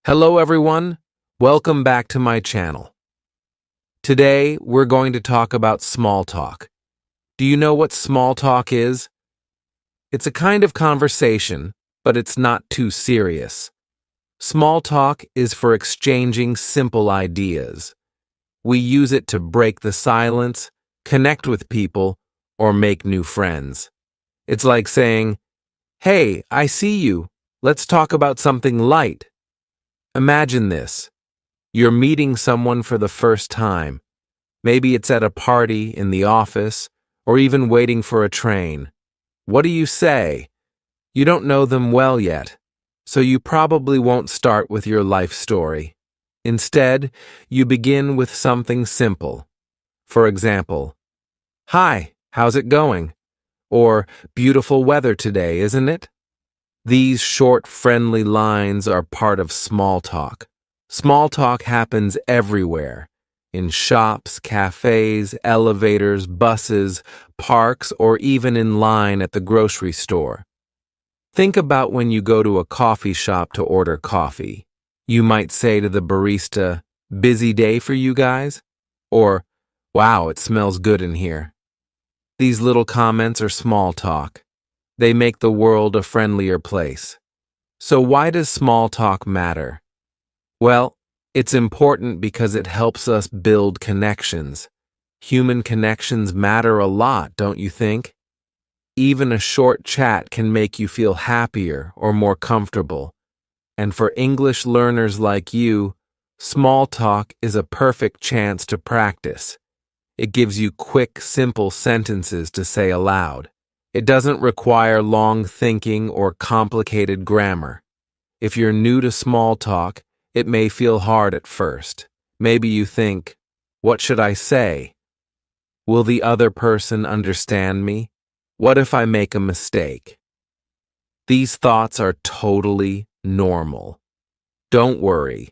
Hello everyone, welcome back to my channel. Today we're going to talk about small talk. Do you know what small talk is? It's a kind of conversation, but it's not too serious. Small talk is for exchanging simple ideas. We use it to break the silence, connect with people, or make new friends. It's like saying, "Hey, I see you. Let's talk about something light." Imagine this. You're meeting someone for the first time. Maybe it's at a party, in the office, or even waiting for a train. What do you say? You don't know them well yet, so you probably won't start with your life story. Instead, you begin with something simple. For example, "Hi, how's it going?" Or "Beautiful weather today, isn't it?" These short, friendly lines are part of small talk. Small talk happens everywhere, in shops, cafes, elevators, buses, parks, or even in line at the grocery store. Think about when you go to a coffee shop to order coffee. You might say to the barista, "Busy day for you guys?" Or, "Wow, it smells good in here." These little comments are small talk. They make the world a friendlier place. So why does small talk matter? Well, it's important because it helps us build connections. Human connections matter a lot, don't you think? Even a short chat can make you feel happier or more comfortable. And for English learners like you, small talk is a perfect chance to practice. It gives you quick, simple sentences to say aloud. It doesn't require long thinking or complicated grammar. If you're new to small talk, it may feel hard at first. Maybe you think, "What should I say? Will the other person understand me? What if I make a mistake?" These thoughts are totally normal. Don't worry.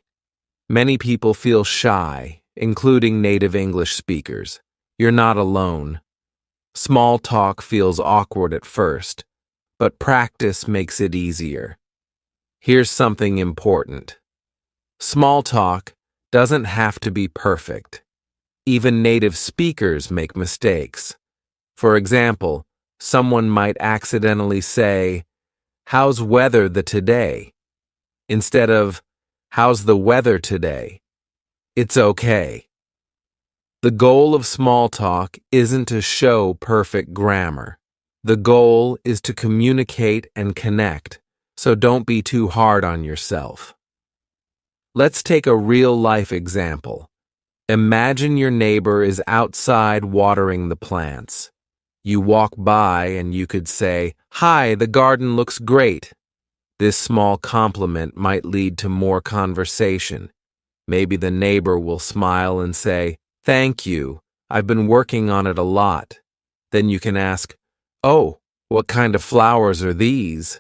Many people feel shy, including native English speakers. You're not alone. Small talk feels awkward at first, but practice makes it easier. Here's something important. Small talk doesn't have to be perfect. Even native speakers make mistakes. For example, someone might accidentally say, "How's weather today?" instead of, "How's the weather today?" It's okay. The goal of small talk isn't to show perfect grammar. The goal is to communicate and connect, so don't be too hard on yourself. Let's take a real-life example. Imagine your neighbor is outside watering the plants. You walk by and you could say, "Hi, the garden looks great." This small compliment might lead to more conversation. Maybe the neighbor will smile and say, "Thank you. I've been working on it a lot." Then you can ask, "Oh, what kind of flowers are these?"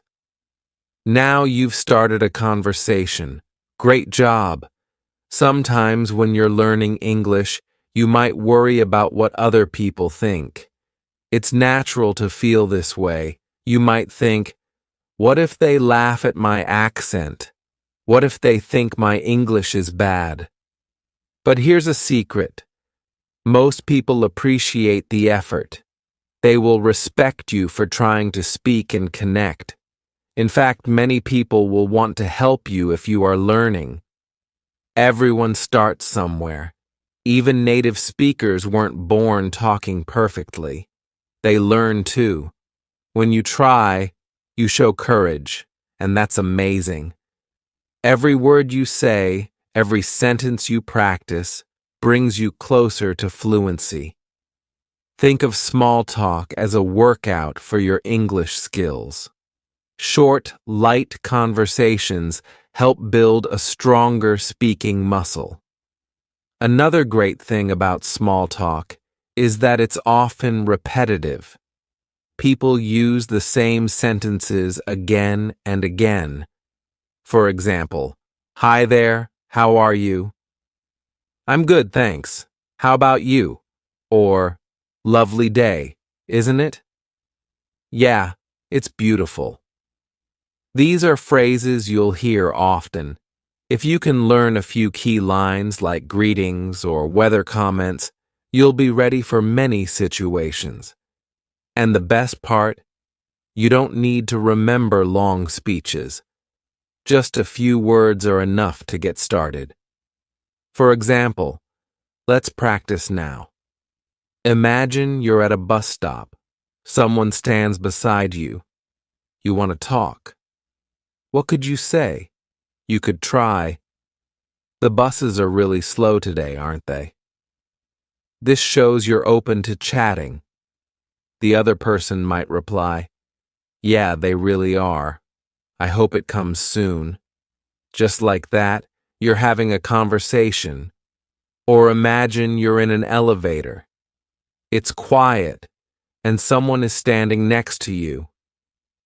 Now you've started a conversation. Great job. Sometimes when you're learning English, you might worry about what other people think. It's natural to feel this way. You might think, "What if they laugh at my accent? What if they think my English is bad?" But here's a secret. Most people appreciate the effort. They will respect you for trying to speak and connect. In fact, many people will want to help you if you are learning. Everyone starts somewhere. Even native speakers weren't born talking perfectly. They learn too. When you try, you show courage, and that's amazing. Every word you say, every sentence you practice, brings you closer to fluency. Think of small talk as a workout for your English skills. Short, light conversations help build a stronger speaking muscle. Another great thing about small talk is that it's often repetitive. People use the same sentences again and again. For example, "Hi there, how are you?" "I'm good, thanks. How about you?" Or, "Lovely day, isn't it?" "Yeah, it's beautiful." These are phrases you'll hear often. If you can learn a few key lines like greetings or weather comments, you'll be ready for many situations. And the best part, you don't need to remember long speeches. Just a few words are enough to get started. For example, let's practice now. Imagine you're at a bus stop. Someone stands beside you. You want to talk. What could you say? You could try, "The buses are really slow today, aren't they?" This shows you're open to chatting. The other person might reply, "Yeah, they really are. I hope it comes soon." Just like that, you're having a conversation. Or imagine you're in an elevator. It's quiet, and someone is standing next to you.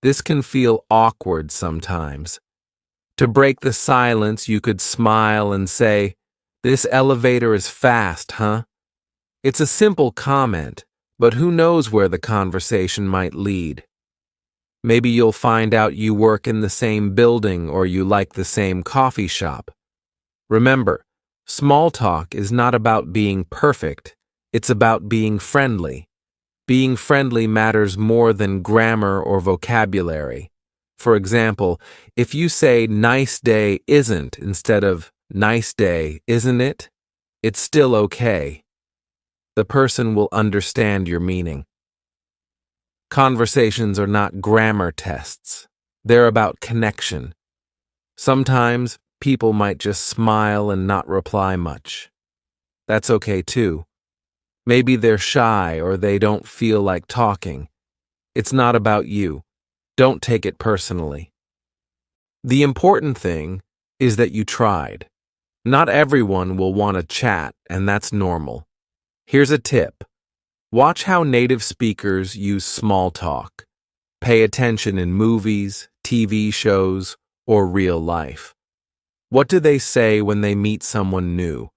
This can feel awkward sometimes. To break the silence, you could smile and say, "This elevator is fast, huh?" It's a simple comment, but who knows where the conversation might lead. Maybe you'll find out you work in the same building or you like the same coffee shop. Remember, small talk is not about being perfect, it's about being friendly. Being friendly matters more than grammar or vocabulary. For example, if you say "nice day isn't" instead of "nice day, isn't it?" it's still okay. The person will understand your meaning. Conversations are not grammar tests. They're about connection. Sometimes people might just smile and not reply much. That's okay too. Maybe they're shy or they don't feel like talking. It's not about you. Don't take it personally. The important thing is that you tried. Not everyone will want to chat, and that's normal. Here's a tip. Watch how native speakers use small talk. Pay attention in movies, TV shows, or real life. What do they say when they meet someone new?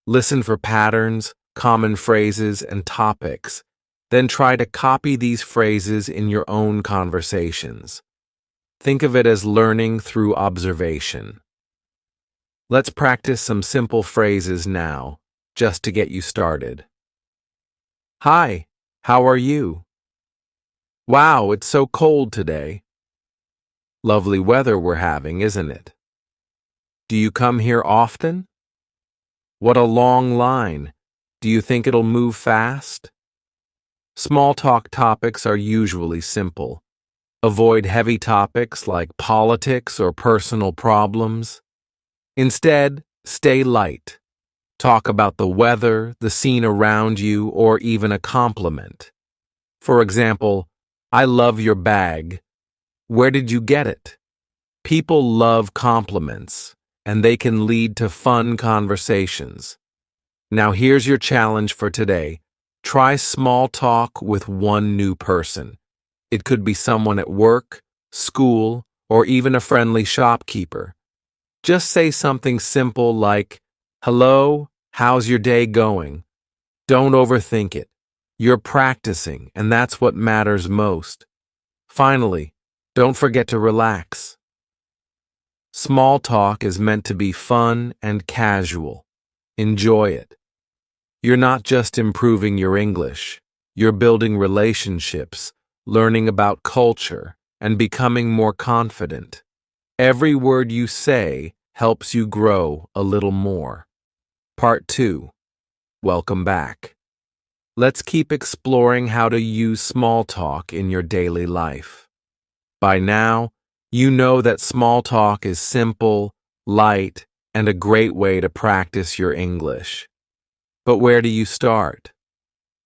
Listen for patterns, common phrases, and topics. Then try to copy these phrases in your own conversations. Think of it as learning through observation. Let's practice some simple phrases now, just to get you started. Hi, how are you? Wow, it's so cold today. Lovely weather we're having, isn't it? Do you come here often? What a long line. Do you think it'll move fast? Small talk topics are usually simple. Avoid heavy topics like politics or personal problems. Instead, stay light. Talk about the weather, the scene around you, or even a compliment. For example, "I love your bag. Where did you get it?" People love compliments, and they can lead to fun conversations. Now here's your challenge for today. Try small talk with one new person. It could be someone at work, school, or even a friendly shopkeeper. Just say something simple like, "Hello, how's your day going?" Don't overthink it. You're practicing, and that's what matters most. Finally, don't forget to relax. Small talk is meant to be fun and casual. Enjoy it. You're not just improving your English, you're building relationships, learning about culture, and becoming more confident. Every word you say helps you grow a little more. Part 2. Welcome back. Let's keep exploring how to use small talk in your daily life. By now, you know that small talk is simple, light, and a great way to practice your English. But where do you start?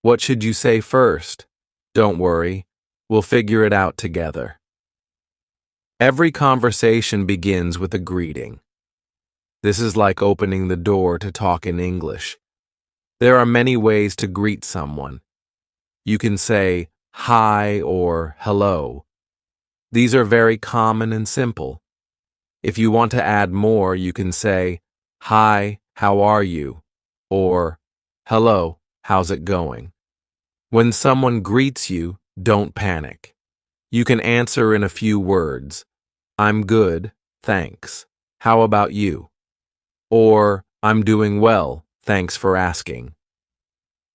What should you say first? Don't worry, we'll figure it out together. Every conversation begins with a greeting. This is like opening the door to talk in English. There are many ways to greet someone. You can say hi or hello. These are very common and simple. If you want to add more, you can say, "Hi, how are you?" or "Hello, how's it going?" When someone greets you, don't panic. You can answer in a few words. "I'm good, thanks." How about you? Or, I'm doing well, thanks for asking.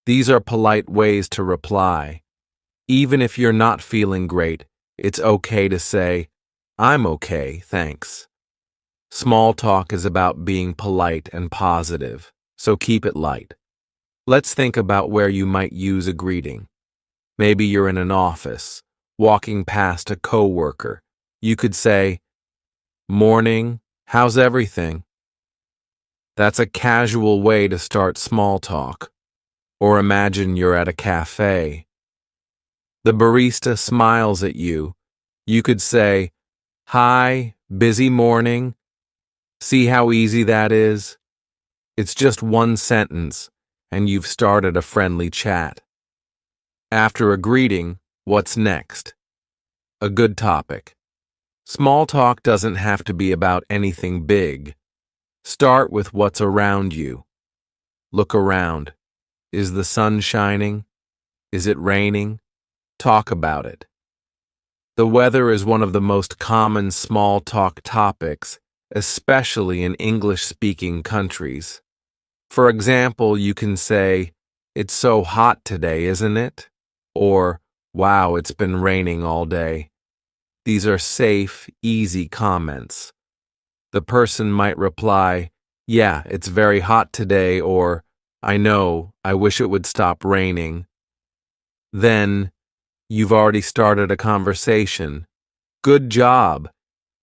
These are polite ways to reply. Even if you're not feeling great, it's okay to say, I'm okay, thanks. Small talk is about being polite and positive, so keep it light. Let's think about where you might use a greeting. Maybe you're in an office, walking past a coworker. You could say, Morning, how's everything? That's a casual way to start small talk. Or imagine you're at a cafe. The barista smiles at you. You could say, Hi, busy morning. See how easy that is? It's just one sentence, and you've started a friendly chat. After a greeting, what's next? A good topic. Small talk doesn't have to be about anything big. Start with what's around you. Look around. Is the sun shining? Is it raining? Talk about it. The weather is one of the most common small talk topics, especially in English-speaking countries. For example, you can say, It's so hot today, isn't it? Or, Wow, it's been raining all day. These are safe, easy comments. The person might reply, Yeah, it's very hot today, or, I know, I wish it would stop raining. Then, you've already started a conversation. Good job.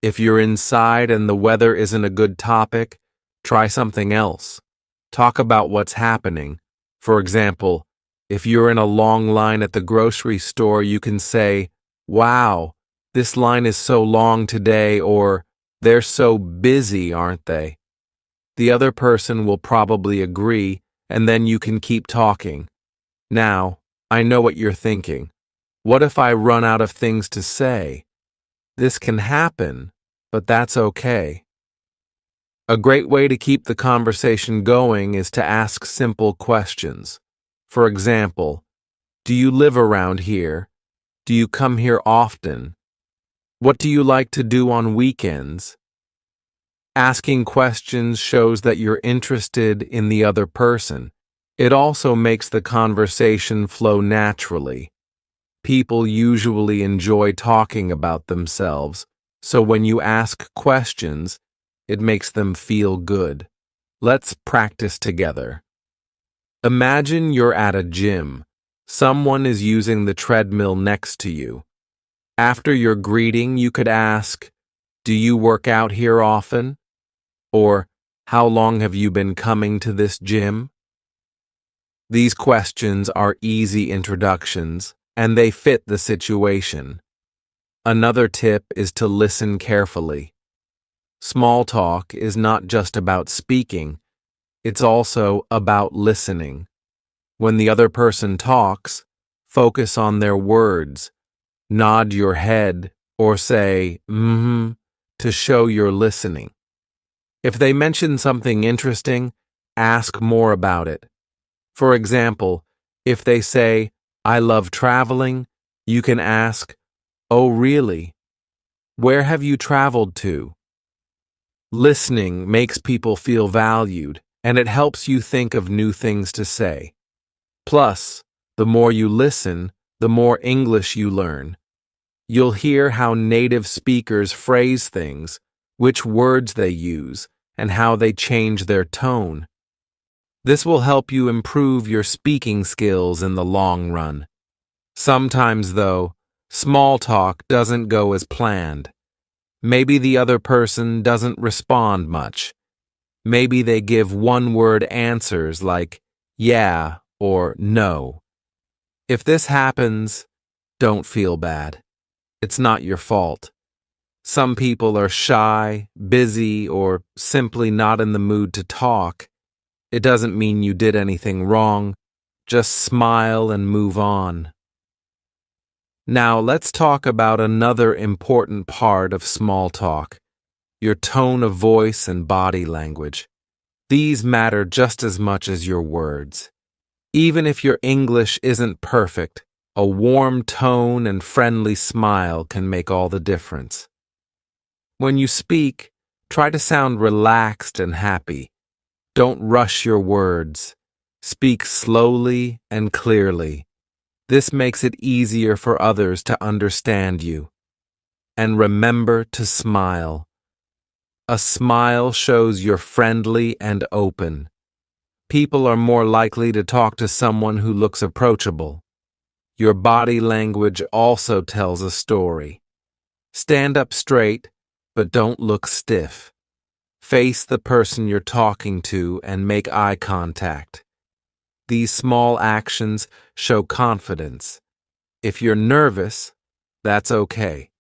If you're inside and the weather isn't a good topic, try something else. Talk about what's happening. For example, if you're in a long line at the grocery store, you can say, Wow, this line is so long today, or They're so busy, aren't they? The other person will probably agree, and then you can keep talking. Now, I know what you're thinking. What if I run out of things to say? This can happen, but that's okay. A great way to keep the conversation going is to ask simple questions. For example, do you live around here? Do you come here often? What do you like to do on weekends? Asking questions shows that you're interested in the other person. It also makes the conversation flow naturally. People usually enjoy talking about themselves, so when you ask questions, it makes them feel good. Let's practice together. Imagine you're at a gym. Someone is using the treadmill next to you. After your greeting, you could ask, Do you work out here often? Or, How long have you been coming to this gym? These questions are easy introductions, and they fit the situation. Another tip is to listen carefully. Small talk is not just about speaking, it's also about listening. When the other person talks, focus on their words. Nod your head or say, to show you're listening. If they mention something interesting, ask more about it. For example, if they say, I love traveling, you can ask, Oh, really? Where have you traveled to? Listening makes people feel valued, and it helps you think of new things to say. Plus, the more you listen, the more English you learn. You'll hear how native speakers phrase things, which words they use, and how they change their tone. This will help you improve your speaking skills in the long run. Sometimes, though, small talk doesn't go as planned. Maybe the other person doesn't respond much. Maybe they give one-word answers like yeah or no. If this happens, don't feel bad. It's not your fault. Some people are shy, busy, or simply not in the mood to talk. It doesn't mean you did anything wrong. Just smile and move on. Now let's talk about another important part of small talk, your tone of voice and body language. These matter just as much as your words. Even if your English isn't perfect, a warm tone and friendly smile can make all the difference. When you speak, Try to sound relaxed and happy. Don't rush your words. Speak slowly and clearly. This makes it easier for others to understand you. And remember to smile. A smile shows you're friendly and open. People are more likely to talk to someone who looks approachable. Your body language also tells a story. Stand up straight, but don't look stiff. Face the person you're talking to and make eye contact. These small actions show confidence. If you're nervous, that's okay.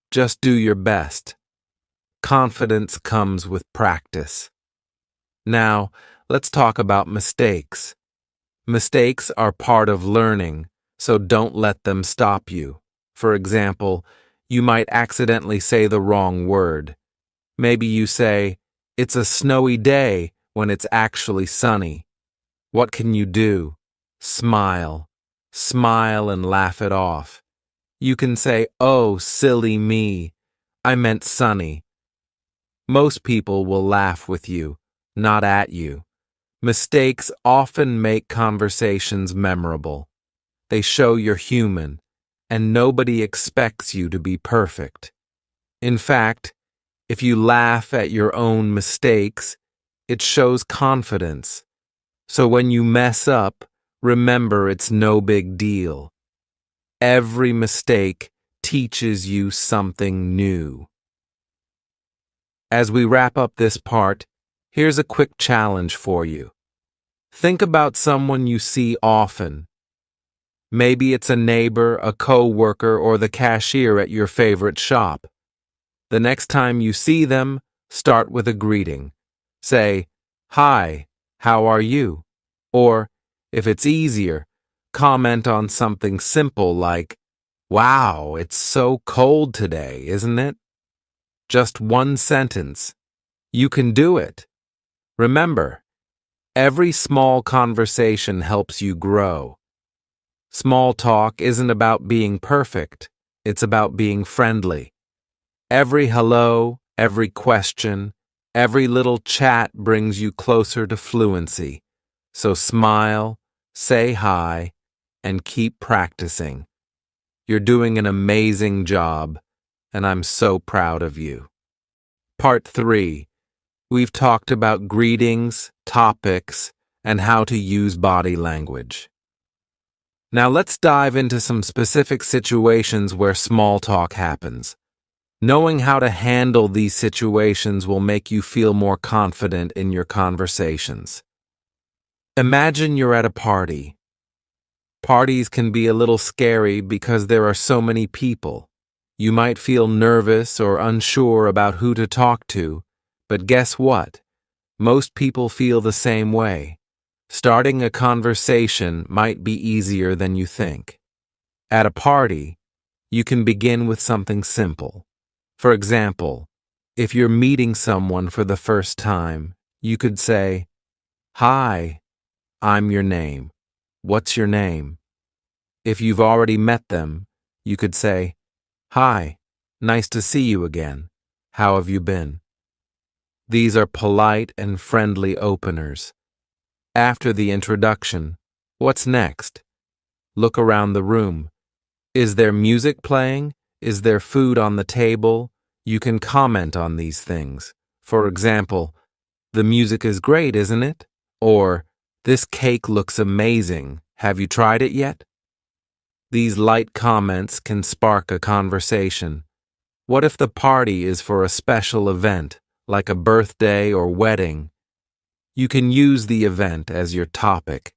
Just do your best. Confidence comes with practice. Now, let's talk about mistakes. Mistakes are part of learning, so don't let them stop you. For example, you might accidentally say the wrong word. Maybe you say, "It's a snowy day," when it's actually sunny. What can you do? Smile. Smile and laugh it off. You can say, "Oh, silly me. I meant sunny." Most people will laugh with you, not at you. Mistakes often make conversations memorable. They show you're human, and nobody expects you to be perfect. In fact, if you laugh at your own mistakes, it shows confidence. So when you mess up, remember it's no big deal. Every mistake teaches you something new. As we wrap up this part, here's a quick challenge for you. Think about someone you see often. Maybe it's a neighbor, a co-worker, or the cashier at your favorite shop. The next time you see them, start with a greeting. Say, "Hi, how are you?" Or, if it's easier, comment on something simple like, "Wow, it's so cold today, isn't it?" Just one sentence. You can do it. Remember, every small conversation helps you grow. Small talk isn't about being perfect, it's about being friendly. Every hello, every question, every little chat brings you closer to fluency. So smile, say hi, and keep practicing. You're doing an amazing job, and I'm so proud of you. Part 3. We've talked about greetings, topics, and how to use body language. Now let's dive into some specific situations where small talk happens. Knowing how to handle these situations will make you feel more confident in your conversations. Imagine you're at a party. Parties can be a little scary because there are so many people. You might feel nervous or unsure about who to talk to, but guess what? Most people feel the same way. Starting a conversation might be easier than you think. At a party, you can begin with something simple. For example, if you're meeting someone for the first time, you could say, "Hi, I'm your name. What's your name?" If you've already met them, you could say, "Hi, nice to see you again. How have you been?" These are polite and friendly openers. After the introduction, what's next? Look around the room. Is there music playing? Is there food on the table? You can comment on these things. For example, "The music is great, isn't it?" Or, "This cake looks amazing. Have you tried it yet?" These light comments can spark a conversation. What if the party is for a special event, like a birthday or wedding? You can use the event as your topic.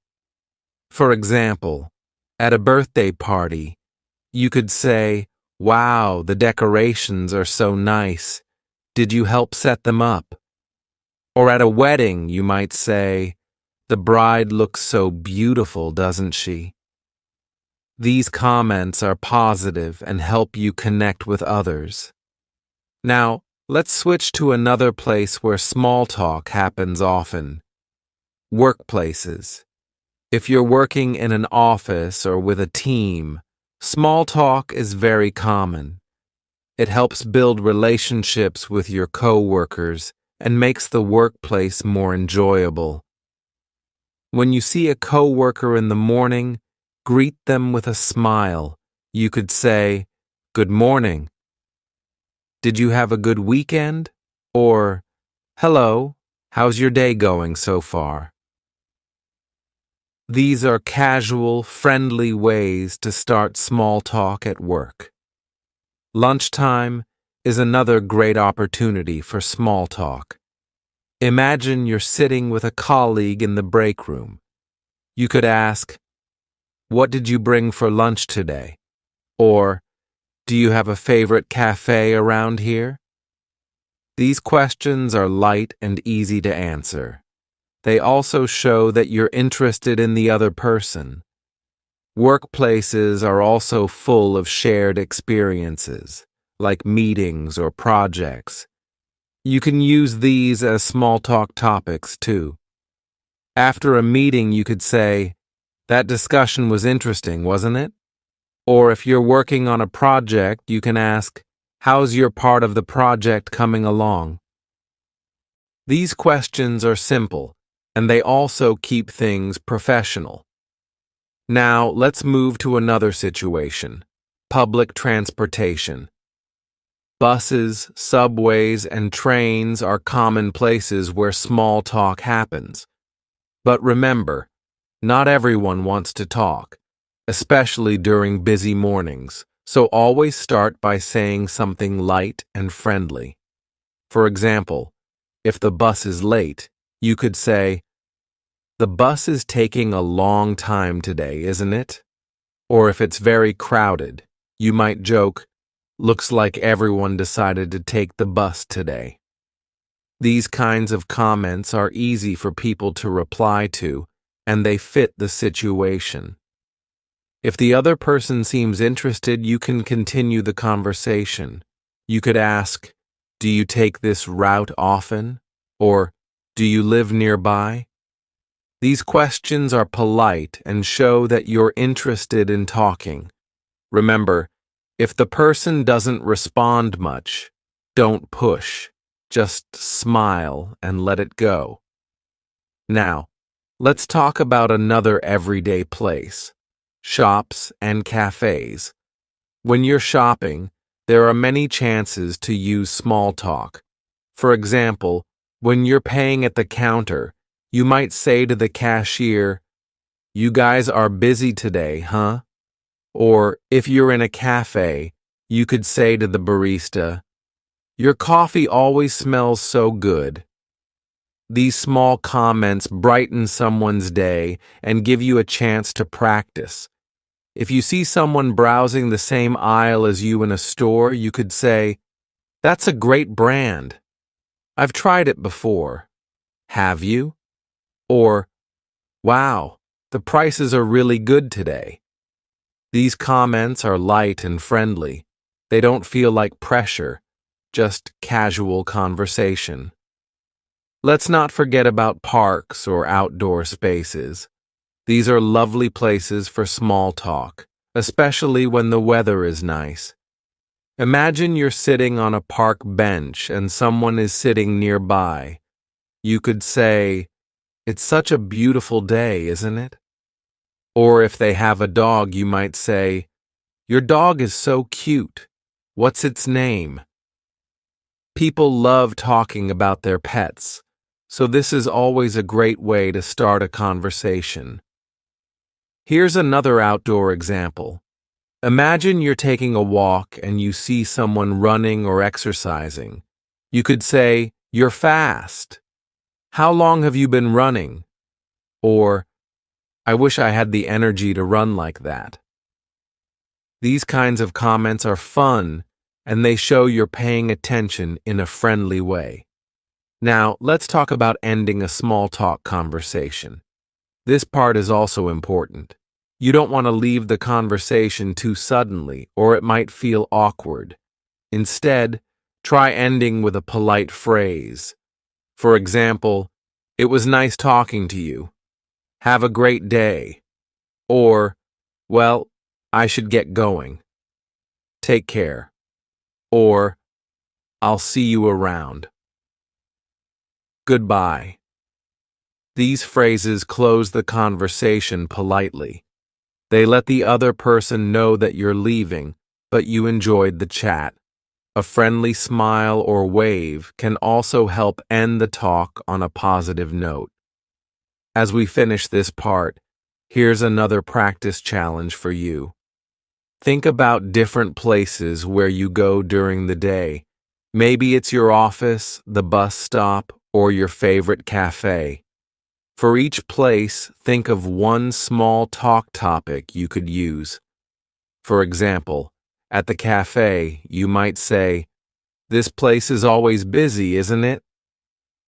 For example, at a birthday party, you could say, "Wow, the decorations are so nice. Did you help set them up?" Or at a wedding, you might say, "The bride looks so beautiful, doesn't she?" These comments are positive and help you connect with others. Now, let's switch to another place where small talk happens often. Workplaces. If you're working in an office or with a team, small talk is very common. It helps build relationships with your coworkers and makes the workplace more enjoyable. When you see a coworker in the morning, greet them with a smile. You could say, "Good morning. Did you have a good weekend?" Or, "Hello, how's your day going so far?" These are casual, friendly ways to start small talk at work. Lunchtime is another great opportunity for small talk. Imagine you're sitting with a colleague in the break room. You could ask, "What did you bring for lunch today?" Or, "Do you have a favorite cafe around here?" These questions are light and easy to answer. They also show that you're interested in the other person. Workplaces are also full of shared experiences, like meetings or projects. You can use these as small talk topics too. After a meeting, you could say, "That discussion was interesting, wasn't it?" Or if you're working on a project, you can ask, "How's your part of the project coming along?" These questions are simple, and they also keep things professional. Now, let's move to another situation: public transportation. Buses, subways, and trains are common places where small talk happens. But remember, not everyone wants to talk, especially during busy mornings, so always start by saying something light and friendly. For example, if the bus is late, you could say, "The bus is taking a long time today, isn't it?" Or if it's very crowded, you might joke, "Looks like everyone decided to take the bus today." These kinds of comments are easy for people to reply to, and they fit the situation. If the other person seems interested, you can continue the conversation. You could ask, "Do you take this route often?" Or, "Do you live nearby?" These questions are polite and show that you're interested in talking. Remember, if the person doesn't respond much, don't push. Just smile and let it go. Now, let's talk about another everyday place: shops and cafes. When you're shopping, there are many chances to use small talk. For example, when you're paying at the counter, you might say to the cashier, "You guys are busy today, huh?" Or if you're in a cafe, you could say to the barista, "Your coffee always smells so good." These small comments brighten someone's day and give you a chance to practice. If you see someone browsing the same aisle as you in a store, you could say, "That's a great brand. I've tried it before." "Have you?" Or, "Wow, the prices are really good today." These comments are light and friendly. They don't feel like pressure, just casual conversation. Let's not forget about parks or outdoor spaces. These are lovely places for small talk, especially when the weather is nice. Imagine you're sitting on a park bench and someone is sitting nearby. You could say, "It's such a beautiful day, isn't it?" Or if they have a dog, you might say, "Your dog is so cute. What's its name?" People love talking about their pets, so this is always a great way to start a conversation. Here's another outdoor example. Imagine you're taking a walk and you see someone running or exercising. You could say, "You're fast. How long have you been running?" Or, "I wish I had the energy to run like that." These kinds of comments are fun, and they show you're paying attention in a friendly way. Now, let's talk about ending a small talk conversation. This part is also important. You don't want to leave the conversation too suddenly, or it might feel awkward. Instead, try ending with a polite phrase. For example, "It was nice talking to you. Have a great day." Or, "Well, I should get going. Take care." or I'll see you around. Goodbye. These phrases close the conversation politely. They let the other person know that you're leaving, but you enjoyed the chat. A friendly smile or wave can also help end the talk on a positive note. As we finish this part, here's another practice challenge for you. Think about different places where you go during the day. Maybe it's your office, the bus stop, or your favorite cafe. For each place, think of one small talk topic you could use. For example, at the cafe, you might say, "This place is always busy, isn't it?"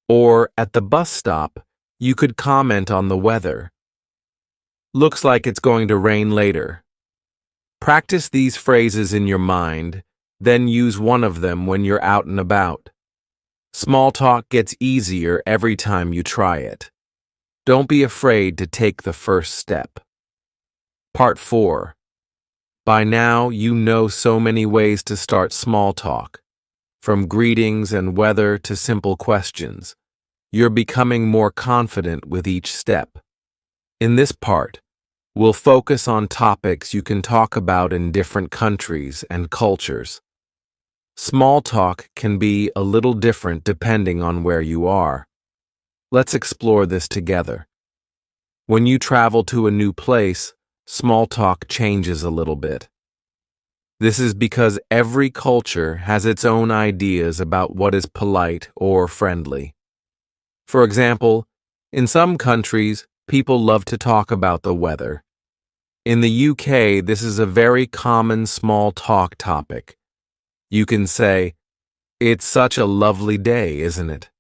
Or at the bus stop, you could comment on the weather. "Looks like it's going to rain later." Practice these phrases in your mind, then use one of them when you're out and about. Small talk gets easier every time you try it. Don't be afraid to take the first step. Part 4. By now, you know so many ways to start small talk. From greetings and weather to simple questions. You're becoming more confident with each step. In this part, we'll focus on topics you can talk about in different countries and cultures. Small talk can be a little different depending on where you are. Let's explore this together. When you travel to a new place, small talk changes a little bit. This is because every culture has its own ideas about what is polite or friendly. For example, in some countries, people love to talk about the weather. In the UK, this is a very common small talk topic. You can say, "It's such a lovely day, isn't it?"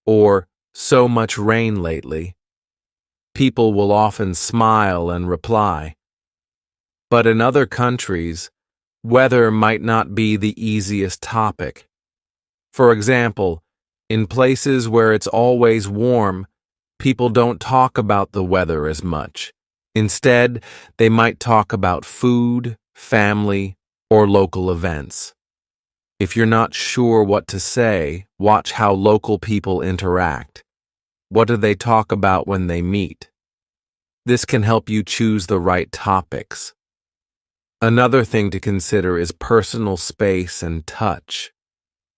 Or, "So much rain lately." People will often smile and reply. But in other countries, weather might not be the easiest topic. For example, in places where it's always warm, people don't talk about the weather as much. Instead, they might talk about food, family, or local events. If you're not sure what to say, watch how local people interact. What do they talk about when they meet? This can help you choose the right topics. Another thing to consider is personal space and touch.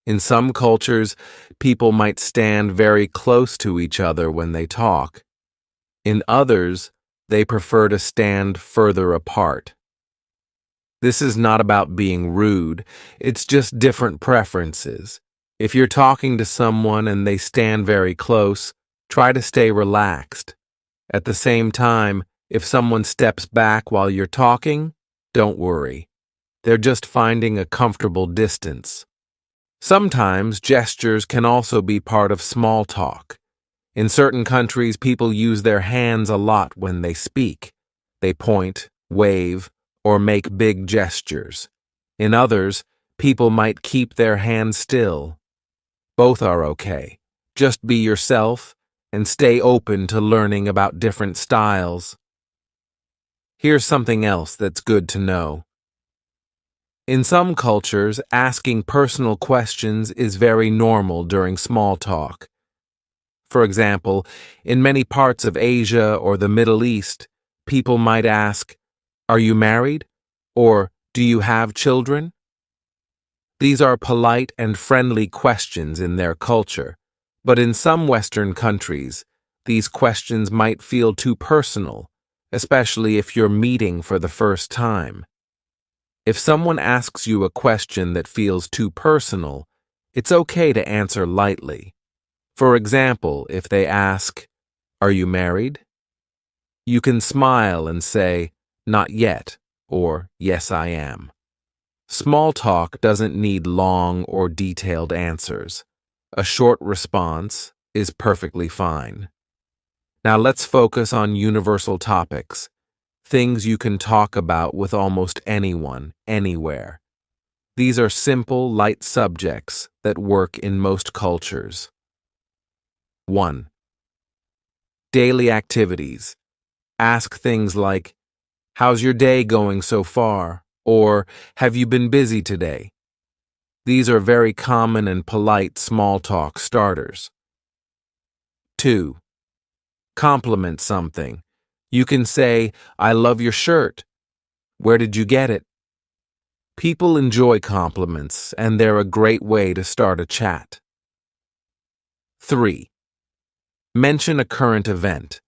In some cultures, people might stand very close to each other when they talk. In others, they prefer to stand further apart. This is not about being rude, it's just different preferences. If you're talking to someone and they stand very close, try to stay relaxed. At the same time, if someone steps back while you're talking, don't worry. They're just finding a comfortable distance. Sometimes gestures can also be part of small talk. In certain countries, people use their hands a lot when they speak. They point, wave, or make big gestures. In others, people might keep their hands still. Both are okay. Just be yourself and stay open to learning about different styles. Here's something else that's good to know. In some cultures, asking personal questions is very normal during small talk. For example, in many parts of Asia or the Middle East, people might ask, "Are you married?" or "Do you have children?" These are polite and friendly questions in their culture, but in some Western countries, these questions might feel too personal, especially if you're meeting for the first time. If someone asks you a question that feels too personal, it's okay to answer lightly. For example, if they ask, "Are you married?" you can smile and say, "Not yet," or "Yes, I am." Small talk doesn't need long or detailed answers. A short response is perfectly fine. Now let's focus on universal topics, things you can talk about with almost anyone, anywhere. These are simple, light subjects that work in most cultures. 1. Daily activities. Ask things like, "How's your day going so far?" or "Have you been busy today?" These are very common and polite small talk starters. 2. Compliment something. You can say, "I love your shirt. Where did you get it?" People enjoy compliments, and they're a great way to start a chat. 3. Mention a current event.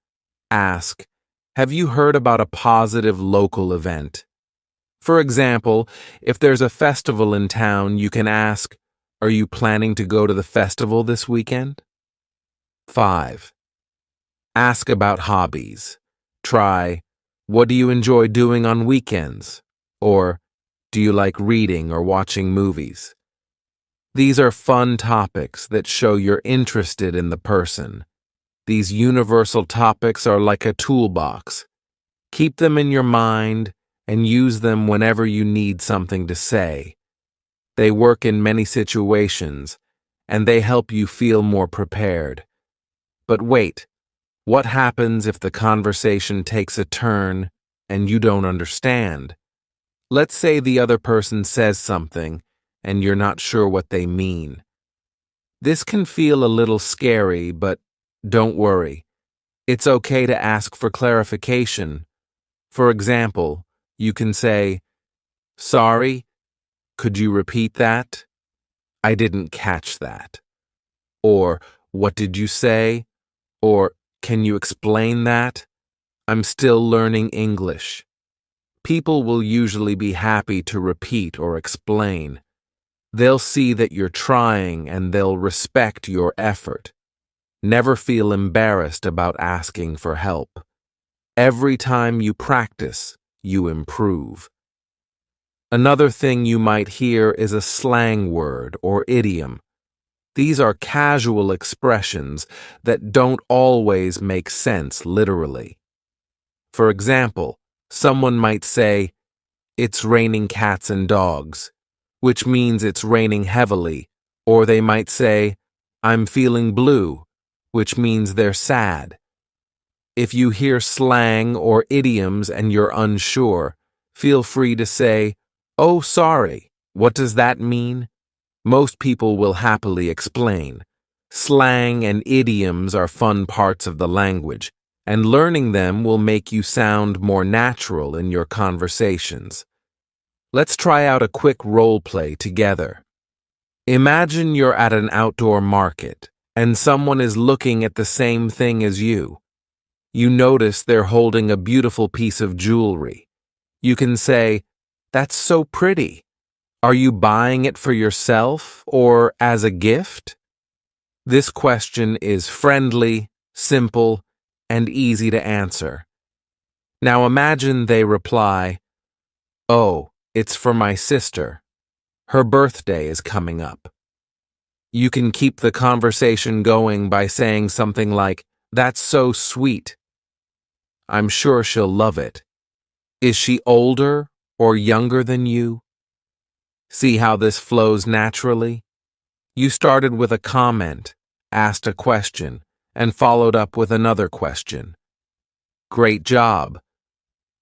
Ask, "Have you heard about a positive local event?" For example, if there's a festival in town, you can ask, "Are you planning to go to the festival this weekend?" 5. Ask about hobbies. Try, "What do you enjoy doing on weekends?" Or, "Do you like reading or watching movies?" These are fun topics that show you're interested in the person. These universal topics are like a toolbox. Keep them in your mind and use them whenever you need something to say. They work in many situations, and they help you feel more prepared. But wait, what happens if the conversation takes a turn and you don't understand? Let's say the other person says something and you're not sure what they mean. This can feel a little scary, but don't worry. It's okay to ask for clarification. For example, you can say, "Sorry, could you repeat that? I didn't catch that." Or, "What did you say?" Or, "Can you explain that? I'm still learning English." People will usually be happy to repeat or explain. They'll see that you're trying and they'll respect your effort. Never feel embarrassed about asking for help. Every time you practice, you improve. Another thing you might hear is a slang word or idiom. These are casual expressions that don't always make sense literally. For example, someone might say, "It's raining cats and dogs," which means it's raining heavily, or they might say, "I'm feeling blue," which means they're sad. If you hear slang or idioms and you're unsure, feel free to say, "Oh, sorry, what does that mean?" Most people will happily explain. Slang and idioms are fun parts of the language, and learning them will make you sound more natural in your conversations. Let's try out a quick role play together. Imagine you're at an outdoor market, and someone is looking at the same thing as you. You notice they're holding a beautiful piece of jewelry. You can say, "That's so pretty. Are you buying it for yourself or as a gift?" This question is friendly, simple, and easy to answer. Now imagine they reply, "Oh, it's for my sister. Her birthday is coming up." You can keep the conversation going by saying something like, "That's so sweet. I'm sure she'll love it. Is she older or younger than you?" See how this flows naturally? You started with a comment, asked a question, and followed up with another question. Great job.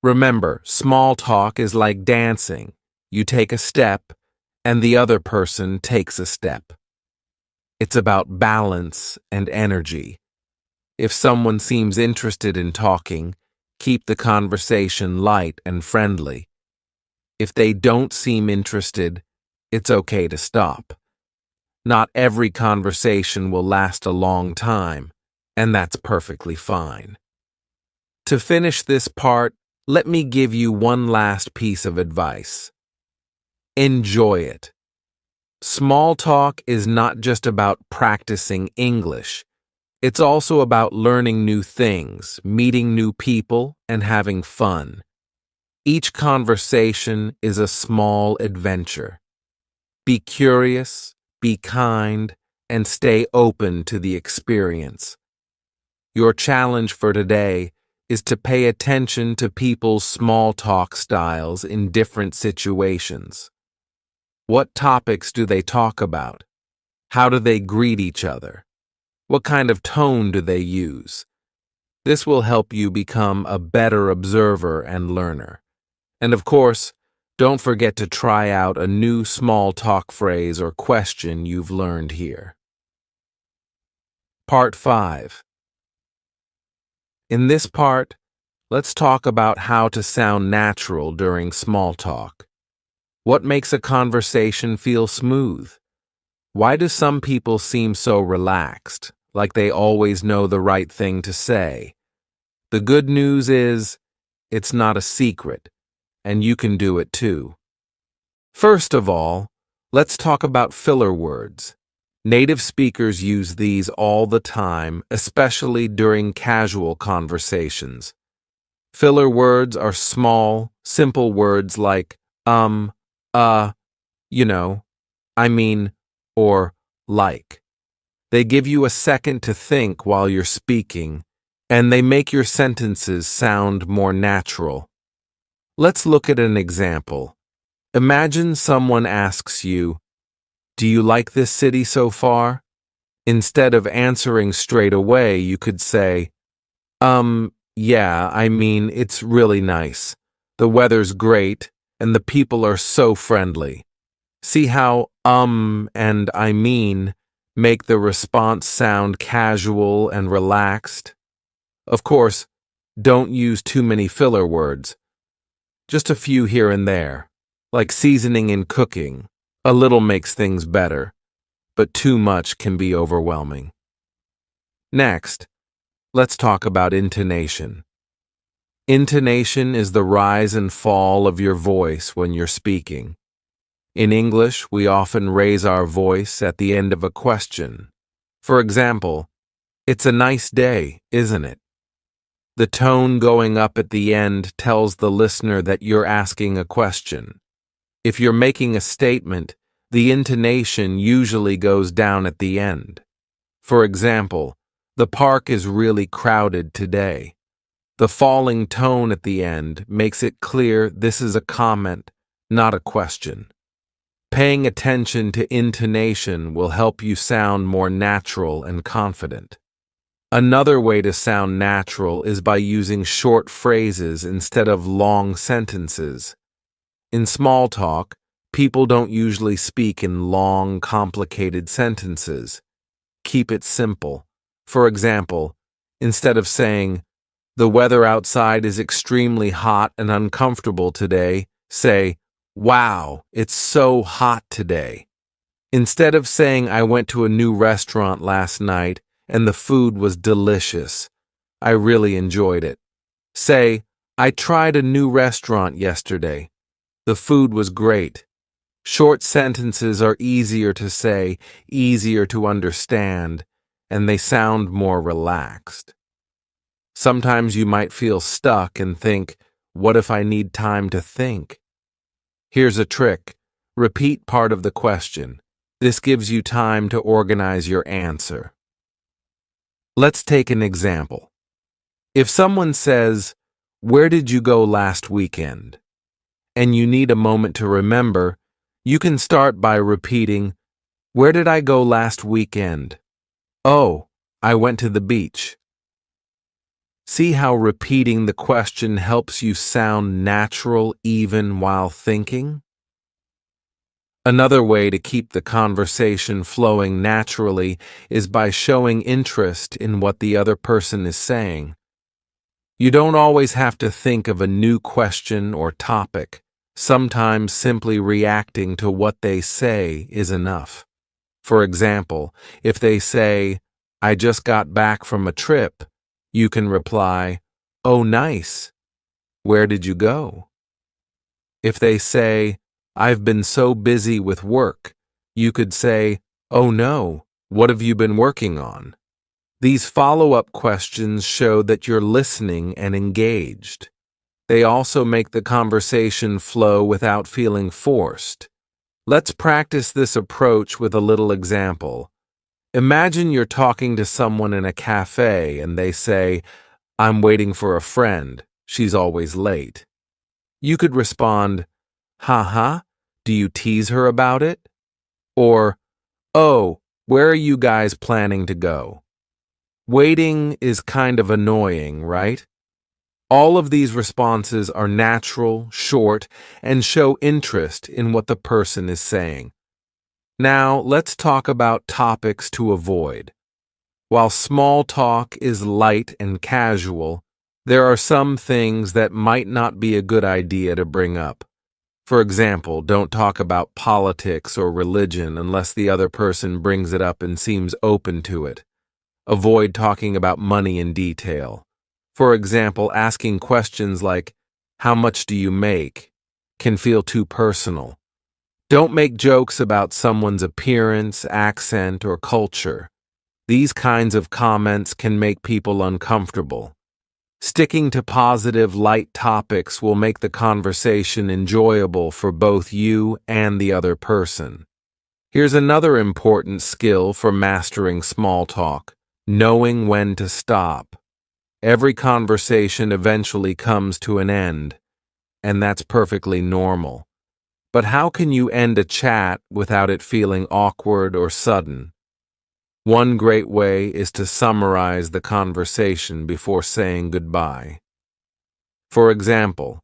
Remember, small talk is like dancing. You take a step, and the other person takes a step. It's about balance and energy. If someone seems interested in talking, keep the conversation light and friendly. If they don't seem interested, it's okay to stop. Not every conversation will last a long time, and that's perfectly fine. To finish this part, let me give you one last piece of advice. Enjoy it. Small talk is not just about practicing English. It's also about learning new things, meeting new people, and having fun. Each conversation is a small adventure. Be curious, be kind, and stay open to the experience. Your challenge for today is to pay attention to people's small talk styles in different situations. What topics do they talk about? How do they greet each other? What kind of tone do they use? This will help you become a better observer and learner. And of course, Don't forget to try out a new small talk phrase or question you've learned here. Part 5. In this part, let's talk about how to sound natural during small talk. What makes a conversation feel smooth? Why do some people seem so relaxed, like they always know the right thing to say? The good news is, it's not a secret, and you can do it too. First of all, let's talk about filler words. Native speakers use these all the time, especially during casual conversations. Filler words are small, simple words like you know, I mean, or like. They give you a second to think while you're speaking, and they make your sentences sound more natural. Let's look at an example. Imagine someone asks you, "Do you like this city so far?" Instead of answering straight away, you could say, yeah, I mean, it's really nice. The weather's great, and the people are so friendly. See how and I mean make the response sound casual and relaxed? Of course, don't use too many filler words. Just a few here and there, like seasoning in cooking. A little makes things better, but too much can be overwhelming. Next, let's talk about intonation. Intonation is the rise and fall of your voice when you're speaking. In English, we often raise our voice at the end of a question. For example, "It's a nice day, isn't it?" The tone going up at the end tells the listener that you're asking a question. If you're making a statement, the intonation usually goes down at the end. For example, "The park is really crowded today." The falling tone at the end makes it clear this is a comment, not a question. Paying attention to intonation will help you sound more natural and confident. Another way to sound natural is by using short phrases instead of long sentences. In small talk, people don't usually speak in long, complicated sentences. Keep it simple. For example, instead of saying, "The weather outside is extremely hot and uncomfortable today," say, "Wow, it's so hot today." Instead of saying, "I went to a new restaurant last night and the food was delicious. I really enjoyed it," say, "I tried a new restaurant yesterday. The food was great." Short sentences are easier to say, easier to understand, and they sound more relaxed. Sometimes you might feel stuck and think, "What if I need time to think?" Here's a trick. Repeat part of the question. This gives you time to organize your answer. Let's take an example. If someone says, "Where did you go last weekend?" and you need a moment to remember, you can start by repeating, "Where did I go last weekend?" "Oh, I went to the beach." See how repeating the question helps you sound natural even while thinking? Another way to keep the conversation flowing naturally is by showing interest in what the other person is saying. You don't always have to think of a new question or topic. Sometimes simply reacting to what they say is enough. For example, if they say, "I just got back from a trip," you can reply, "Oh, nice. Where did you go?" If they say, "I've been so busy with work," you could say, "Oh no, what have you been working on?" These follow-up questions show that you're listening and engaged. They also make the conversation flow without feeling forced. Let's practice this approach with a little example. Imagine you're talking to someone in a cafe and they say, "I'm waiting for a friend. She's always late." You could respond, "Haha, do you tease her about it?" Or, "Oh, where are you guys planning to go?" Waiting is kind of annoying, right? All of these responses are natural, short, and show interest in what the person is saying. Now, let's talk about topics to avoid. While small talk is light and casual, there are some things that might not be a good idea to bring up. For example, don't talk about politics or religion unless the other person brings it up and seems open to it. Avoid talking about money in detail. For example, asking questions like, "How much do you make?" can feel too personal. Don't make jokes about someone's appearance, accent, or culture. These kinds of comments can make people uncomfortable. Sticking to positive, light topics will make the conversation enjoyable for both you and the other person. Here's another important skill for mastering small talk: knowing when to stop. Every conversation eventually comes to an end, and that's perfectly normal. But how can you end a chat without it feeling awkward or sudden? One great way is to summarize the conversation before saying goodbye. For example,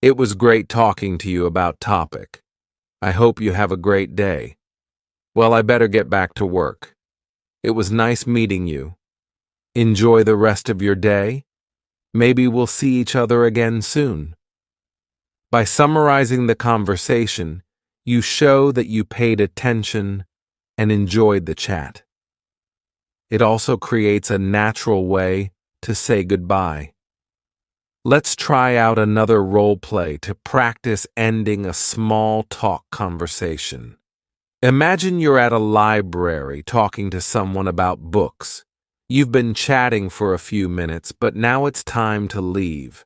"It was great talking to you about topic. I hope you have a great day. Well, I better get back to work. It was nice meeting you. Enjoy the rest of your day. Maybe we'll see each other again soon." By summarizing the conversation, you show that you paid attention and enjoyed the chat. It also creates a natural way to say goodbye. Let's try out another role play to practice ending a small talk conversation. Imagine you're at a library talking to someone about books. You've been chatting for a few minutes, but now it's time to leave.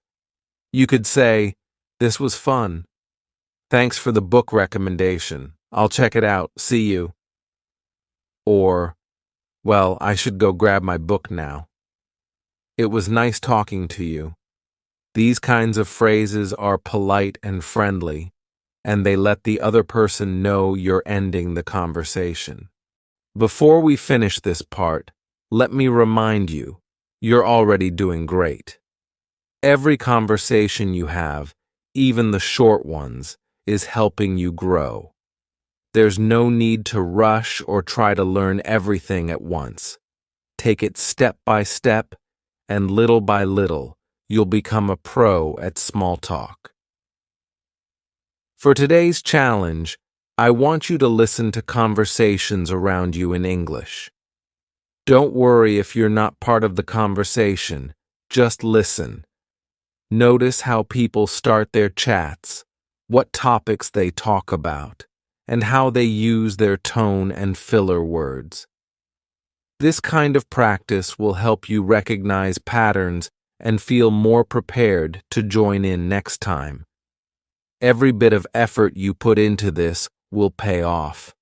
You could say, "This was fun. Thanks for the book recommendation. I'll check it out. See you." Or, "Well, I should go grab my book now. It was nice talking to you." These kinds of phrases are polite and friendly, and they let the other person know you're ending the conversation. Before we finish this part, let me remind you, you're already doing great. Every conversation you have, even the short ones, is helping you grow. There's no need to rush or try to learn everything at once. Take it step by step, and little by little, you'll become a pro at small talk. For today's challenge, I want you to listen to conversations around you in English. Don't worry if you're not part of the conversation, just listen. Notice how people start their chats, what topics they talk about, and how they use their tone and filler words. This kind of practice will help you recognize patterns and feel more prepared to join in next time. Every bit of effort you put into this will pay off.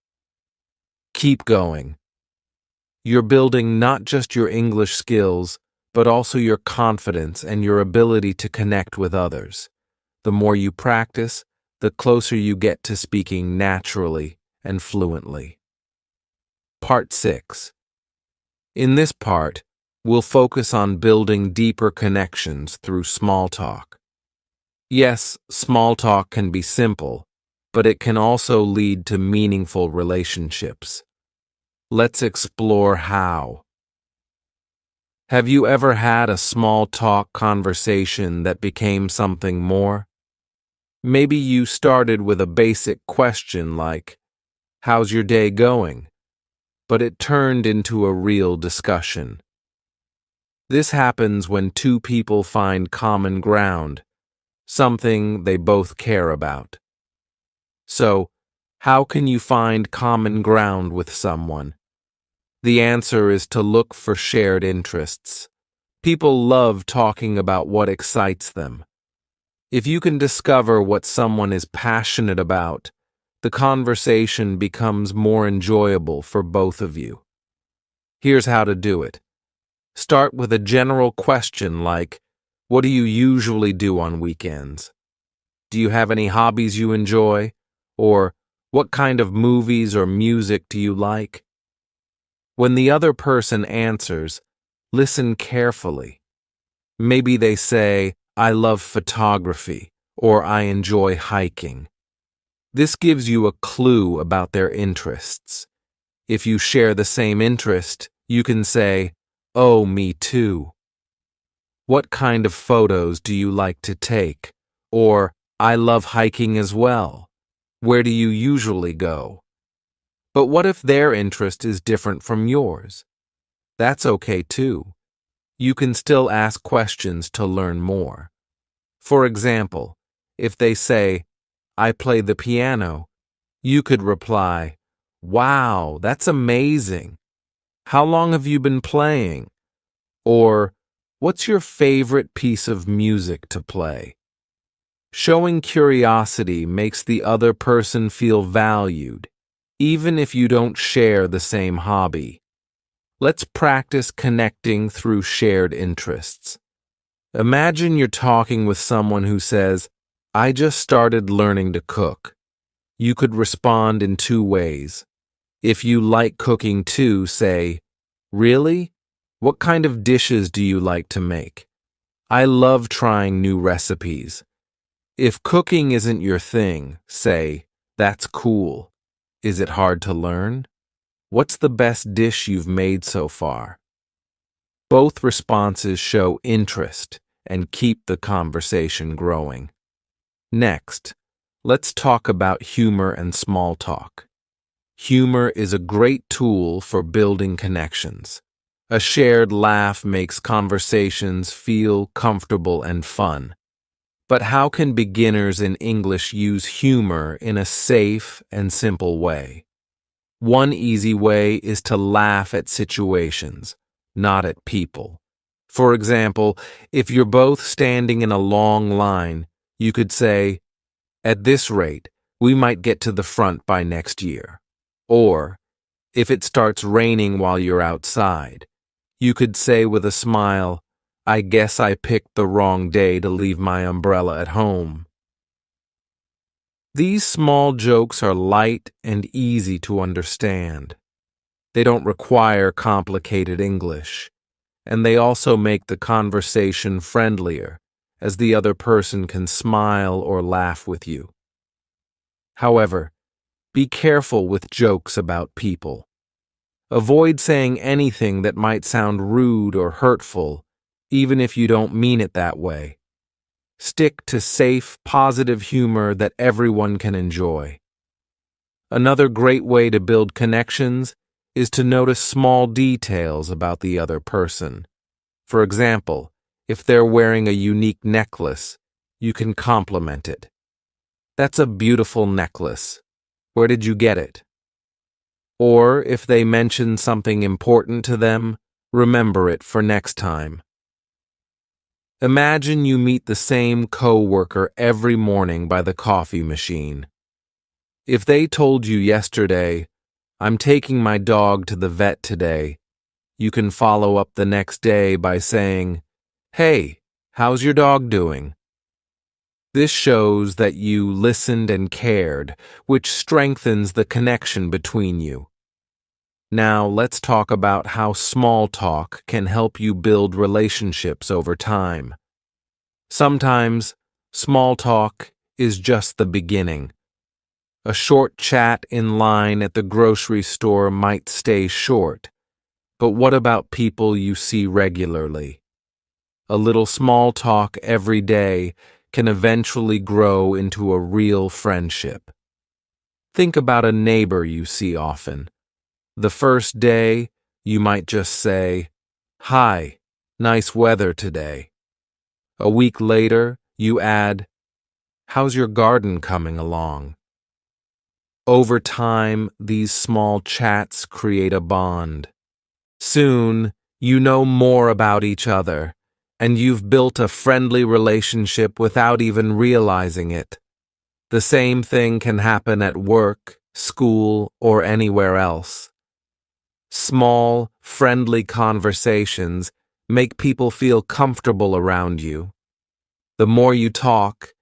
Keep going. You're building not just your English skills, but also your confidence and your ability to connect with others. The more you practice, the closer you get to speaking naturally and fluently. Part 6. In this part, we'll focus on building deeper connections through small talk. Yes, small talk can be simple, but it can also lead to meaningful relationships. Let's explore how. Have you ever had a small talk conversation that became something more? Maybe you started with a basic question like, "How's your day going?" But it turned into a real discussion. This happens when two people find common ground, something they both care about. So, how can you find common ground with someone? The answer is to look for shared interests. People love talking about what excites them. If you can discover what someone is passionate about, the conversation becomes more enjoyable for both of you. Here's how to do it. Start with a general question like, "What do you usually do on weekends?" "Do you have any hobbies you enjoy?" Or, "What kind of movies or music do you like?" When the other person answers, listen carefully. Maybe they say, I love photography, or I enjoy hiking. This gives you a clue about their interests. If you share the same interest, you can say, oh, me too. What kind of photos do you like to take? Or, I love hiking as well. Where do you usually go? But what if their interest is different from yours? That's okay too. You can still ask questions to learn more. For example, if they say, I play the piano, you could reply, wow, that's amazing. How long have you been playing? Or, what's your favorite piece of music to play? Showing curiosity makes the other person feel valued, even if you don't share the same hobby. Let's practice connecting through shared interests. Imagine you're talking with someone who says, I just started learning to cook. You could respond in two ways. If you like cooking too, say, really? What kind of dishes do you like to make? I love trying new recipes. If cooking isn't your thing, say, that's cool. Is it hard to learn? What's the best dish you've made so far? Both responses show interest and keep the conversation growing. Next, let's talk about humor and small talk. Humor is a great tool for building connections. A shared laugh makes conversations feel comfortable and fun. But how can beginners in English use humor in a safe and simple way? One easy way is to laugh at situations, not at people. For example, if you're both standing in a long line, you could say, at this rate, we might get to the front by next year. Or, if it starts raining while you're outside, you could say with a smile, I guess I picked the wrong day to leave my umbrella at home. These small jokes are light and easy to understand. They don't require complicated English, and they also make the conversation friendlier, as the other person can smile or laugh with you. However, be careful with jokes about people. Avoid saying anything that might sound rude or hurtful, even if you don't mean it that way. Stick to safe, positive humor that everyone can enjoy. Another great way to build connections is to notice small details about the other person. For example, if they're wearing a unique necklace, you can compliment it. That's a beautiful necklace. Where did you get it? Or if they mention something important to them, remember it for next time. Imagine you meet the same coworker every morning by the coffee machine. If they told you yesterday, I'm taking my dog to the vet today, you can follow up the next day by saying, hey, how's your dog doing? This shows that you listened and cared, which strengthens the connection between you. Now let's talk about how small talk can help you build relationships over time. Sometimes, small talk is just the beginning. A short chat in line at the grocery store might stay short, but what about people you see regularly? A little small talk every day can eventually grow into a real friendship. Think about a neighbor you see often. The first day, you might just say, hi, nice weather today. A week later, you add, how's your garden coming along? Over time, these small chats create a bond. Soon, you know more about each other, and you've built a friendly relationship without even realizing it. The same thing can happen at work, school, or anywhere else. Small, friendly conversations make people feel comfortable around you. The more you talk,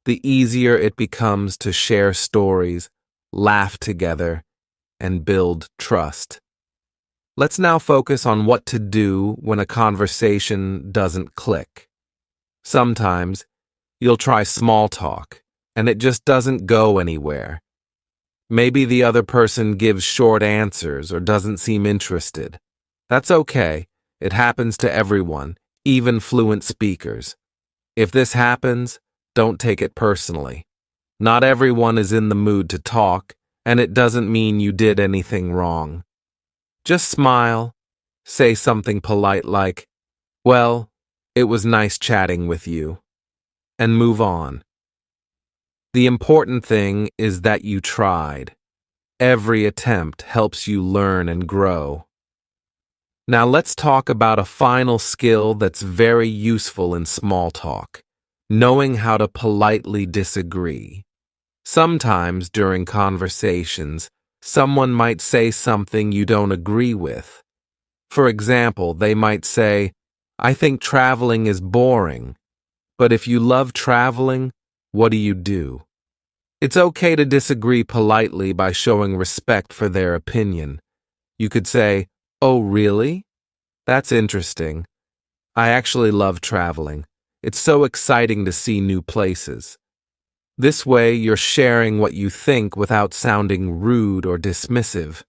the easier it becomes to share stories, laugh together, and build trust. Let's now focus on what to do when a conversation doesn't click. Sometimes, you'll try small talk, and it just doesn't go anywhere. Maybe the other person gives short answers or doesn't seem interested. That's okay. It happens to everyone, even fluent speakers. If this happens, don't take it personally. Not everyone is in the mood to talk, and it doesn't mean you did anything wrong. Just smile, say something polite like, "Well, it was nice chatting with you," and move on. The important thing is that you tried. Every attempt helps you learn and grow. Now let's talk about a final skill that's very useful in small talk, knowing how to politely disagree. Sometimes during conversations, someone might say something you don't agree with. For example, they might say, "I think traveling is boring." But if you love traveling, what do? It's okay to disagree politely by showing respect for their opinion. You could say, "Oh, really? That's interesting. I actually love traveling. It's so exciting to see new places." This way, you're sharing what you think without sounding rude or dismissive.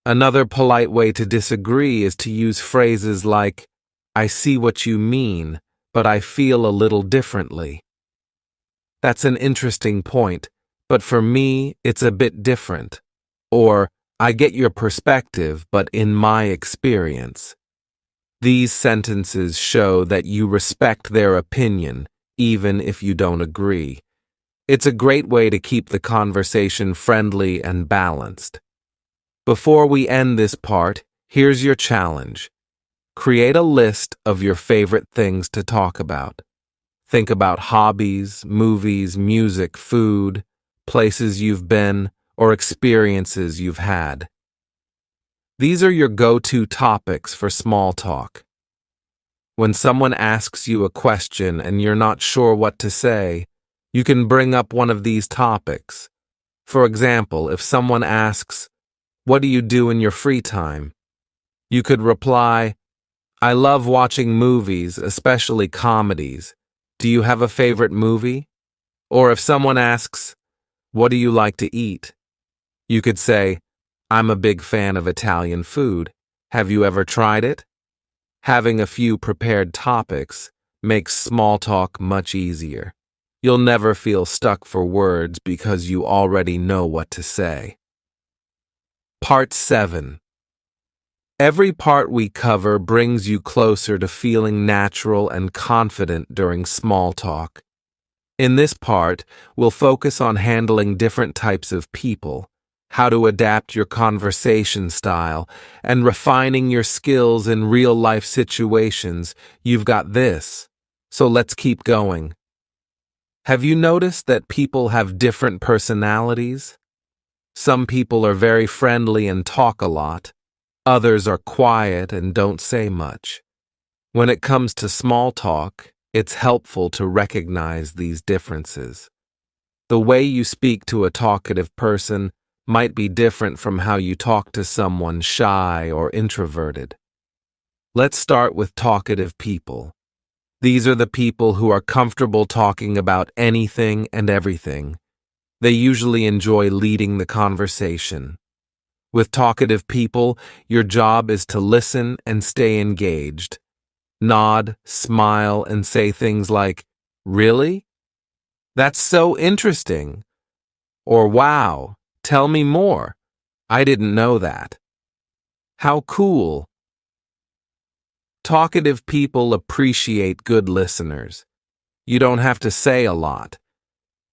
Another polite way to disagree is to use phrases like, "I see what you mean, but I feel a little differently." That's an interesting point, but for me, it's a bit different. Or, "I get your perspective, but in my experience." These sentences show that you respect their opinion, even if you don't agree. It's a great way to keep the conversation friendly and balanced. Before we end this part, here's your challenge. Create a list of your favorite things to talk about. Think about hobbies, movies, music, food, places you've been, or experiences you've had. These are your go-to topics for small talk. When someone asks you a question and you're not sure what to say, you can bring up one of these topics. For example, if someone asks, "What do you do in your free time?" you could reply, "I love watching movies, especially comedies. Do you have a favorite movie?" Or if someone asks, "What do you like to eat?" you could say, "I'm a big fan of Italian food. Have you ever tried it?" Having a few prepared topics makes small talk much easier. You'll never feel stuck for words because you already know what to say. Part 7. Every part we cover brings you closer to feeling natural and confident during small talk. In this part, we'll focus on handling different types of people, how to adapt your conversation style, and refining your skills in real-life situations. You've got this, so let's keep going. Have you noticed that people have different personalities? Some people are very friendly and talk a lot. Others are quiet and don't say much. When it comes to small talk, it's helpful to recognize these differences. The way you speak to a talkative person might be different from how you talk to someone shy or introverted. Let's start with talkative people. These are the people who are comfortable talking about anything and everything. They usually enjoy leading the conversation. With talkative people, your job is to listen and stay engaged. Nod, smile, and say things like, "Really? That's so interesting." Or, "Wow, tell me more. I didn't know that." How cool. Talkative people appreciate good listeners. You don't have to say a lot.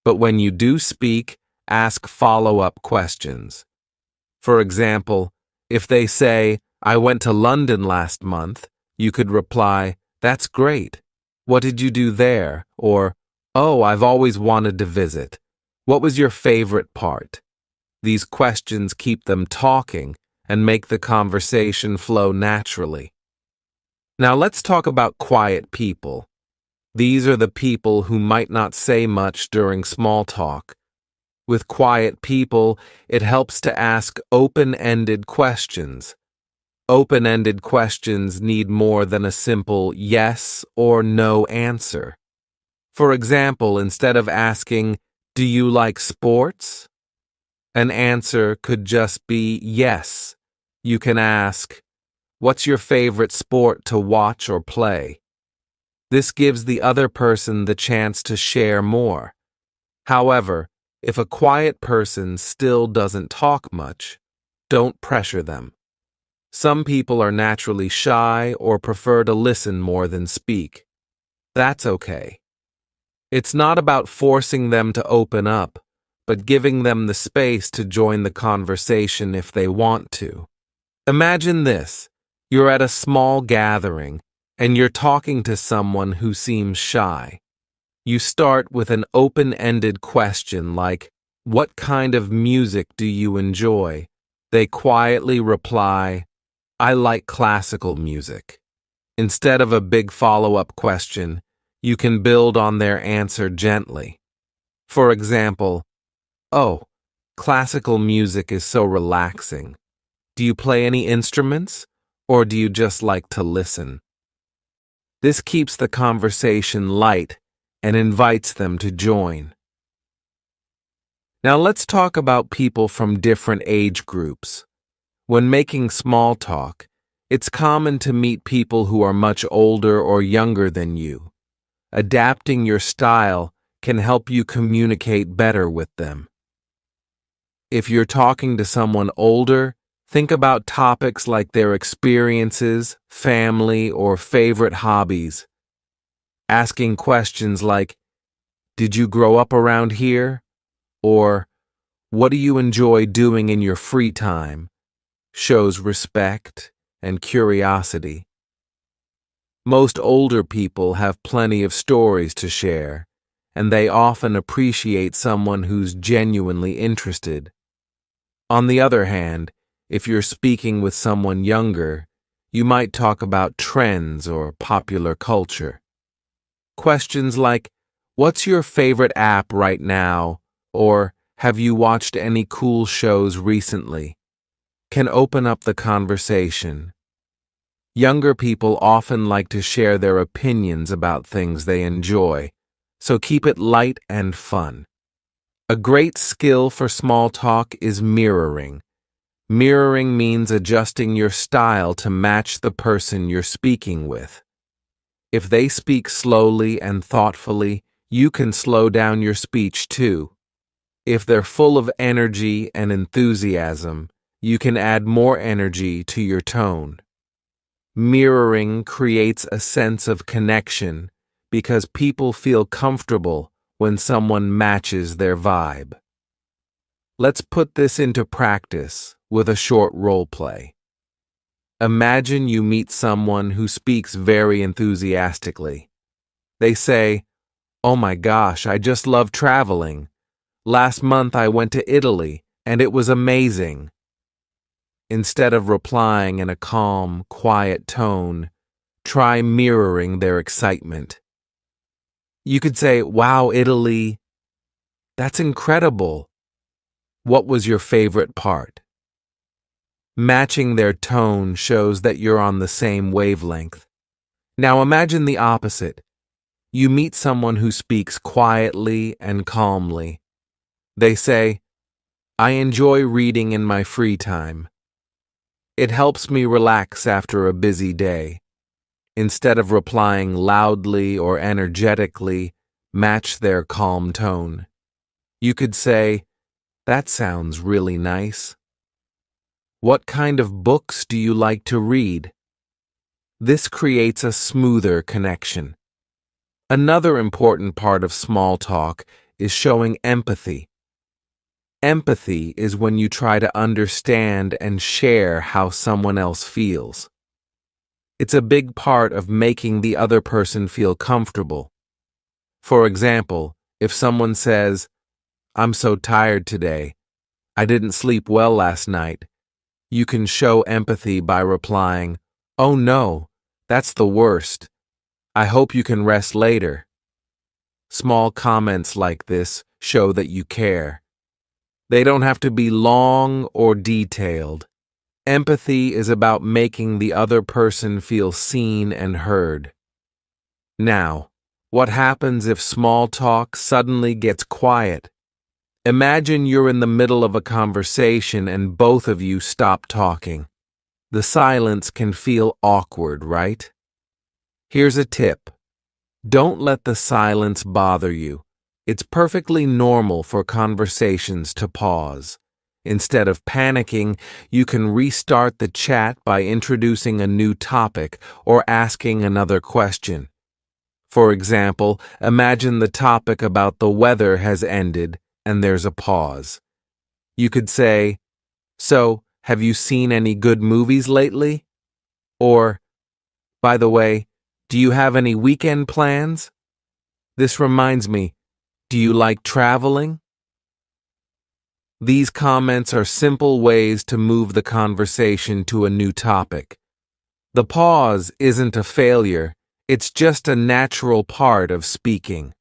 But when you do speak, ask follow-up questions. For example, if they say, "I went to London last month," you could reply, "That's great. What did you do there?" Or, "Oh, I've always wanted to visit. What was your favorite part?" These questions keep them talking and make the conversation flow naturally. Now let's talk about quiet people. These are the people who might not say much during small talk. With quiet people, it helps to ask open-ended questions. Open-ended questions need more than a simple yes or no answer. For example, instead of asking, "Do you like sports?" an answer could just be yes. You can ask, "What's your favorite sport to watch or play?" This gives the other person the chance to share more. However, if a quiet person still doesn't talk much, don't pressure them. Some people are naturally shy or prefer to listen more than speak. That's okay. It's not about forcing them to open up, but giving them the space to join the conversation if they want to. Imagine this. You're at a small gathering, and you're talking to someone who seems shy. You start with an open-ended question like, "What kind of music do you enjoy?" They quietly reply, "I like classical music." Instead of a big follow-up question, you can build on their answer gently. For example, "Oh, classical music is so relaxing. Do you play any instruments, or do you just like to listen?" This keeps the conversation light and invites them to join. Now let's talk about people from different age groups. When making small talk, it's common to meet people who are much older or younger than you. Adapting your style can help you communicate better with them. If you're talking to someone older, think about topics like their experiences, family, or favorite hobbies. Asking questions like, "Did you grow up around here?" or "What do you enjoy doing in your free time?" shows respect and curiosity. Most older people have plenty of stories to share, and they often appreciate someone who's genuinely interested. On the other hand, if you're speaking with someone younger, you might talk about trends or popular culture. Questions like, "What's your favorite app right now?" or "Have you watched any cool shows recently?" can open up the conversation. Younger people often like to share their opinions about things they enjoy, so keep it light and fun. A great skill for small talk is mirroring. Mirroring means adjusting your style to match the person you're speaking with. If they speak slowly and thoughtfully, you can slow down your speech too. If they're full of energy and enthusiasm, you can add more energy to your tone. Mirroring creates a sense of connection because people feel comfortable when someone matches their vibe. Let's put this into practice with a short role play. Imagine you meet someone who speaks very enthusiastically. They say, "Oh my gosh, I just love traveling. Last month I went to Italy and it was amazing." Instead of replying in a calm, quiet tone, try mirroring their excitement. You could say, "Wow, Italy, that's incredible. What was your favorite part?" Matching their tone shows that you're on the same wavelength. Now imagine the opposite. You meet someone who speaks quietly and calmly. They say, "I enjoy reading in my free time. It helps me relax after a busy day." Instead of replying loudly or energetically, match their calm tone. You could say, "That sounds really nice. What kind of books do you like to read?" This creates a smoother connection. Another important part of small talk is showing empathy. Empathy is when you try to understand and share how someone else feels. It's a big part of making the other person feel comfortable. For example, if someone says, "I'm so tired today. I didn't sleep well last night," you can show empathy by replying, "Oh no, that's the worst. I hope you can rest later." Small comments like this show that you care. They don't have to be long or detailed. Empathy is about making the other person feel seen and heard. Now, what happens if small talk suddenly gets quiet? Imagine you're in the middle of a conversation and both of you stop talking. The silence can feel awkward, right? Here's a tip. Don't let the silence bother you. It's perfectly normal for conversations to pause. Instead of panicking, you can restart the chat by introducing a new topic or asking another question. For example, imagine the topic about the weather has ended and there's a pause. You could say, "So, have you seen any good movies lately?" Or, "By the way, do you have any weekend plans? This reminds me, do you like traveling?" These comments are simple ways to move the conversation to a new topic. The pause isn't a failure, it's just a natural part of speaking.